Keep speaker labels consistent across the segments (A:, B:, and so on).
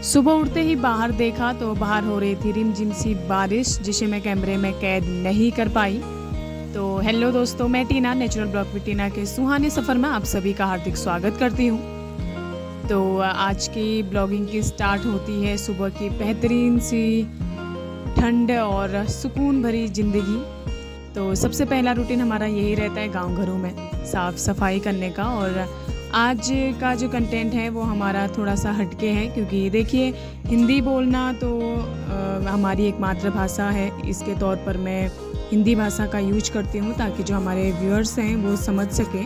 A: सुबह उठते ही बाहर देखा तो बाहर हो रही थी रिमझिम सी बारिश, जिसे मैं कैमरे में कैद नहीं कर पाई। तो हेलो दोस्तों, मैं टीना नेचुरल ब्लॉग विद टीना के सुहाने सफ़र में आप सभी का हार्दिक स्वागत करती हूँ। तो आज की ब्लॉगिंग की स्टार्ट होती है सुबह की बेहतरीन सी ठंड और सुकून भरी ज़िंदगी। तो सबसे पहला रूटीन हमारा यही रहता है गांव घरों में साफ़ सफाई करने का। और आज का जो कंटेंट है वो हमारा थोड़ा सा हटके है, क्योंकि देखिए हिंदी बोलना तो हमारी एक मातृभाषा है। इसके तौर पर मैं हिंदी भाषा का यूज करती हूँ ताकि जो हमारे व्यूअर्स हैं वो समझ सकें।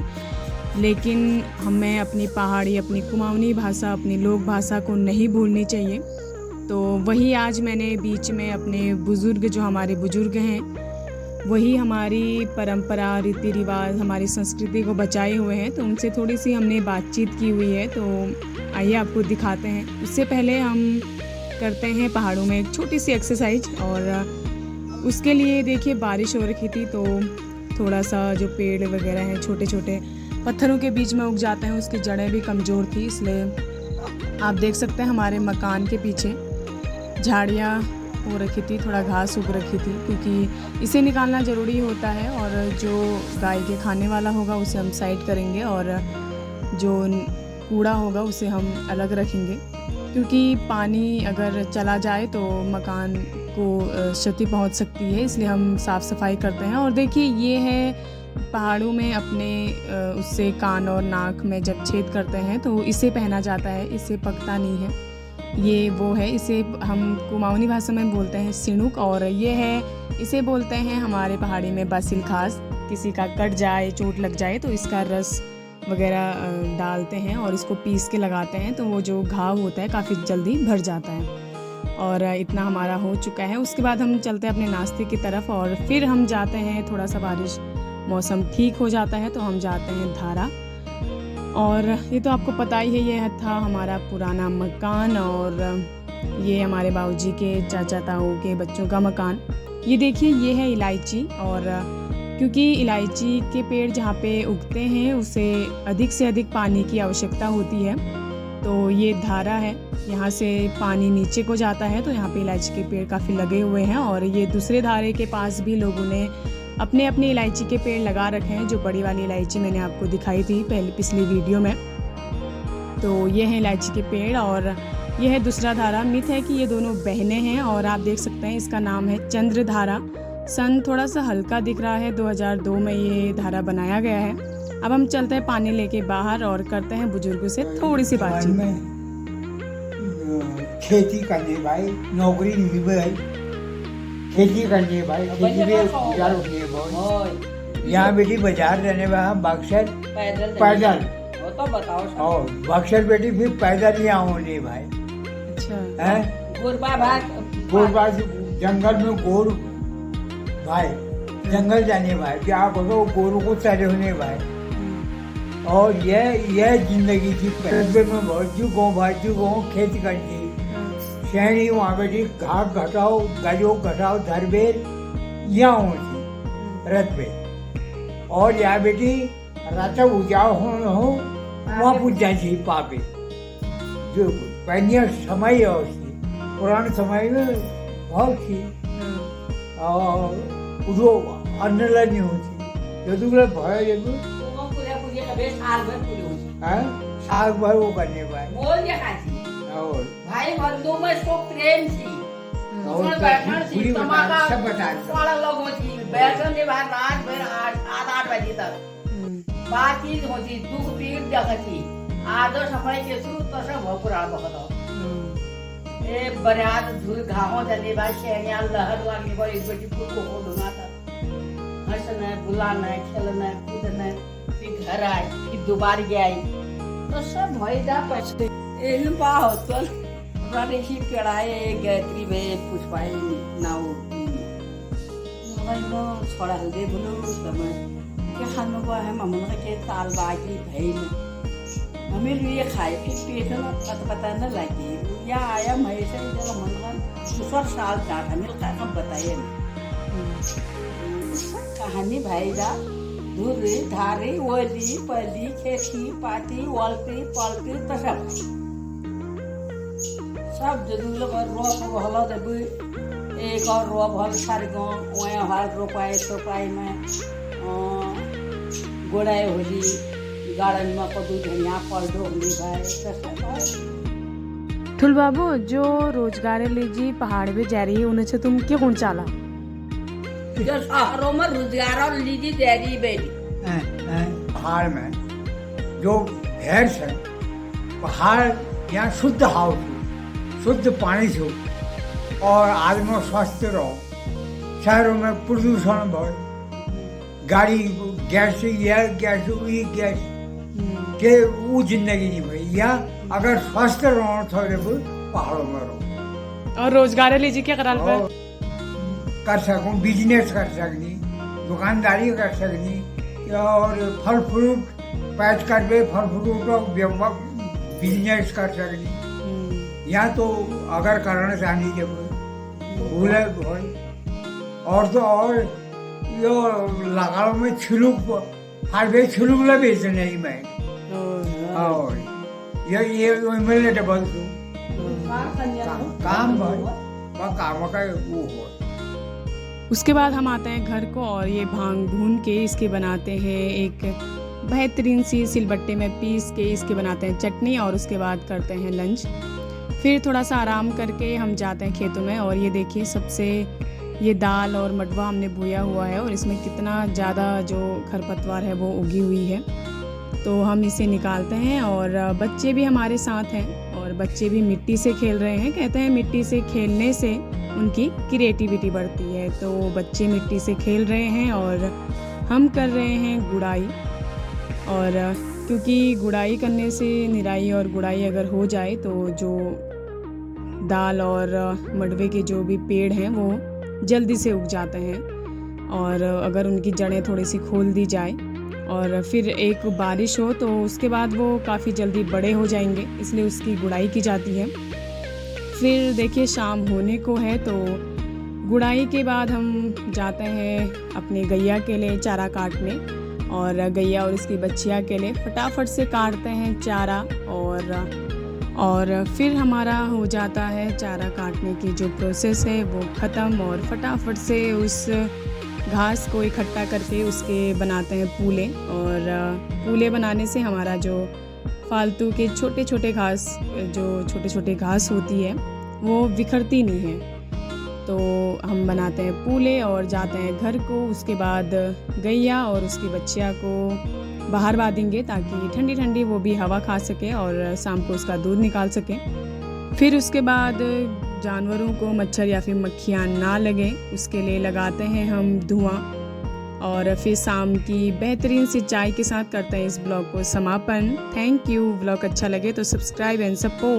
A: लेकिन हमें अपनी पहाड़ी, अपनी कुमाऊनी भाषा, अपनी लोक भाषा को नहीं भूलनी चाहिए। तो वही आज मैंने बीच में अपने बुज़ुर्ग, जो हमारे बुज़ुर्ग हैं, वही हमारी परंपरा, रीति रिवाज, हमारी संस्कृति को बचाए हुए हैं, तो उनसे थोड़ी सी हमने बातचीत की हुई है। तो आइए आपको दिखाते हैं। उससे पहले हम करते हैं पहाड़ों में एक छोटी सी एक्सरसाइज। और उसके लिए देखिए बारिश हो रखी थी, तो थोड़ा सा जो पेड़ वगैरह हैं छोटे छोटे पत्थरों के बीच में उग जाते हैं, उसकी जड़ें भी कमज़ोर थी, इसलिए आप देख सकते हैं हमारे मकान के पीछे झाड़ियाँ हो रखी थी, थोड़ा घास उग रखी थी, क्योंकि इसे निकालना ज़रूरी होता है। और जो गाय के खाने वाला होगा उसे हम साइड करेंगे और जो कूड़ा होगा उसे हम अलग रखेंगे, क्योंकि पानी अगर चला जाए तो मकान को क्षति पहुंच सकती है, इसलिए हम साफ़ सफाई करते हैं। और देखिए ये है पहाड़ों में अपने उससे कान और नाक में जब छेद करते हैं तो इसे पहना जाता है, इसे पकता नहीं है। ये वो है, इसे हम कुमाऊनी भाषा में बोलते हैं सिनुक। और ये है, इसे बोलते हैं हमारे पहाड़ी में बासिल खास। किसी का कट जाए, चोट लग जाए तो इसका रस वगैरह डालते हैं और इसको पीस के लगाते हैं, तो वो जो घाव होता है काफ़ी जल्दी भर जाता है। और इतना हमारा हो चुका है। उसके बाद हम चलते हैं अपने नाश्ते की तरफ और फिर हम जाते हैं, थोड़ा सा बारिश मौसम ठीक हो जाता है तो हम जाते हैं धारा। और ये तो आपको पता ही है, ये था हमारा पुराना मकान और ये हमारे बाबूजी के चाचा ताऊ के बच्चों का मकान। ये देखिए ये है इलायची। और क्योंकि इलायची के पेड़ जहाँ पे उगते हैं उसे अधिक से अधिक पानी की आवश्यकता होती है, तो ये धारा है, यहाँ से पानी नीचे को जाता है, तो यहाँ पे इलायची के पेड़ काफ़ी लगे हुए हैं। और ये दूसरे धारे के पास भी लोगों ने अपने अपने इलायची के पेड़ लगा रखे हैं। जो बड़ी वाली इलायची मैंने आपको दिखाई थी पिछली वीडियो में, तो ये है इलायची के पेड़। और ये है दूसरा धारा। मिथ है कि ये दोनों बहनें हैं और आप देख सकते हैं इसका नाम है चंद्रधारा। सन थोड़ा सा हल्का दिख रहा है, 2002 में ये धारा बनाया गया है। अब हम चलते हैं पानी लेके बाहर और करते हैं बुजुर्गों से थोड़ी सी बातचीत।
B: खेती करने भाई, नौकरी नहीं भाई, खेती करनी है भाई, खेती में गुजार होती है बहुत। यहाँ बेटी बाजार रहने वाला बक्सर पैदल
C: तो बताओ।
B: और बक्सर बेटी फिर पैदल यहाँ होने भाई।
A: अच्छा
B: है
C: गुरबा
B: जंगल में गोरू भाई, जंगल जाने भाई, क्या करो गोरू को चले होने भाई। और यह जिंदगी थी पहले में बहुत चुका भाई, चुका खेती करनी शहरी वहाँ बेटी घाट घटाओ, गजो घटाओ, धरबेर यहाँ होती रथ पे। और यहाँ बेटी रात उजाओ हो वहाँ पूछ जाए पापे। जो पहले समय है उसकी, पुराने समय में बहुत थी। और जो अन्नला नहीं होती, जो भय साग भर वो करने पाए। और
C: भाई बंधु में सो प्रेम थी, उसमें बैठन थी, तमाका सारा लोग होती, बैठन के बाद रात भर 8 बजे तक बातचीत होती, दुख पीड़ देखती, आदर सफाई के शुरू तो सब भोपुरा बखतो। ए बरात धूल घावों चले बाद शहरिया लहर वाली को एक बेटी फूल को ढूंढा था, हंसना, बुलाना, खेलना, कूदना, फिर घर आए, फिर दोबारा गई, तो सब भई जा पछते एलु पा होतल प्रादेशी कड़ाए गायत्री में पुष्पाई नाउ नो छोड़ा दे बोलो समय के खानो को है मम्मा के ताल बागी भई में हमें लिए खाए फिर पेट में पता न लगी। या आया महेश जब मन दूसरा साल का हमें का बताइए कहानी भाई जा धुरी धारी ओली पली खेती पाती वलती पलती तो सब सब जदूल पर रोप हल देबी एक और रोप हल सारगो ओए हल रोपाई में गोड़ाई होली गार्डन में कदू धनिया पलडो होली भाई
A: ठुल बाबू जो रोजगार लीजी पहाड़ पे जा रही है उन्हें से तुम क्यों कौन चाला
C: जो शहरों में रोजगार लीजी दे रही बेटी
B: पहाड़ में जो भैंस है पहाड़ यहाँ शुद्ध हवा छू शुद्ध पानी छू और आदमी स्वस्थ रहो शहरों में प्रदूषण बहुत गाड़ी गैस ये गैस के वो जिंदगी नहीं भाई या अगर स्वस्थ रहो थोड़े बहुत पहाड़ों में रहो
A: और रोजगार लीजी क्या कराल पर
B: और कर सकूँ बिजनेस कर सकनी दुकानदारी कर सकनी और फल फ्रूट पैच कर दे फल फ्रूट बिजनेस कर सकनी या तो अगर करना चाहनी जब भूले भाई और यो लगाओ में छिलुक हार्वे छिलुक ला बेचने ही मैं और ये मिलने के बाद काम भाई काम का वो हो।
A: उसके बाद हम आते हैं घर को और ये भांग भून के इसके बनाते हैं एक बेहतरीन सी सिलबट्टे में पीस के इसके बनाते हैं चटनी और उसके बाद करते हैं लंच। फिर थोड़ा सा आराम करके हम जाते हैं खेतों में और ये देखिए सबसे ये दाल और मडवा हमने बोया हुआ है और इसमें कितना ज़्यादा जो खरपतवार है वो उगी हुई है तो हम इसे निकालते हैं और बच्चे भी हमारे साथ हैं और बच्चे भी मिट्टी से खेल रहे हैं। कहते हैं मिट्टी से खेलने से उनकी क्रिएटिविटी बढ़ती है तो बच्चे मिट्टी से खेल रहे हैं और हम कर रहे हैं गुड़ाई। और क्योंकि गुड़ाई करने से निराई और गुड़ाई अगर हो जाए तो जो दाल और मडवे के जो भी पेड़ हैं वो जल्दी से उग जाते हैं और अगर उनकी जड़ें थोड़ी सी खोल दी जाए और फिर एक बारिश हो तो उसके बाद वो काफ़ी जल्दी बड़े हो जाएंगे, इसलिए उसकी गुड़ाई की जाती है। फिर देखिए शाम होने को है तो गुड़ाई के बाद हम जाते हैं अपने गैया के लिए चारा काटने और गैया और इसकी बच्चिया के लिए फटाफट से काटते हैं चारा और फिर हमारा हो जाता है चारा काटने की जो प्रोसेस है वो ख़त्म और फटाफट से उस घास को इकट्ठा करके उसके बनाते हैं पूले और पूले बनाने से हमारा जो फालतू के छोटे छोटे घास होती है वो बिखरती नहीं है तो हम बनाते हैं पूले और जाते हैं घर को। उसके बाद गैया और उसकी बच्चिया को बाहर बांधेंगे ताकि ठंडी ठंडी वो भी हवा खा सके और शाम को उसका दूध निकाल सके। फिर उसके बाद जानवरों को मच्छर या फिर मक्खियाँ ना लगे उसके लिए लगाते हैं हम धुआं और फिर शाम की बेहतरीन सी चाय के साथ करते हैं इस ब्लॉग को समापन। Thank you. ब्लॉग अच्छा लगे तो सब्सक्राइब एंड सपोर्ट।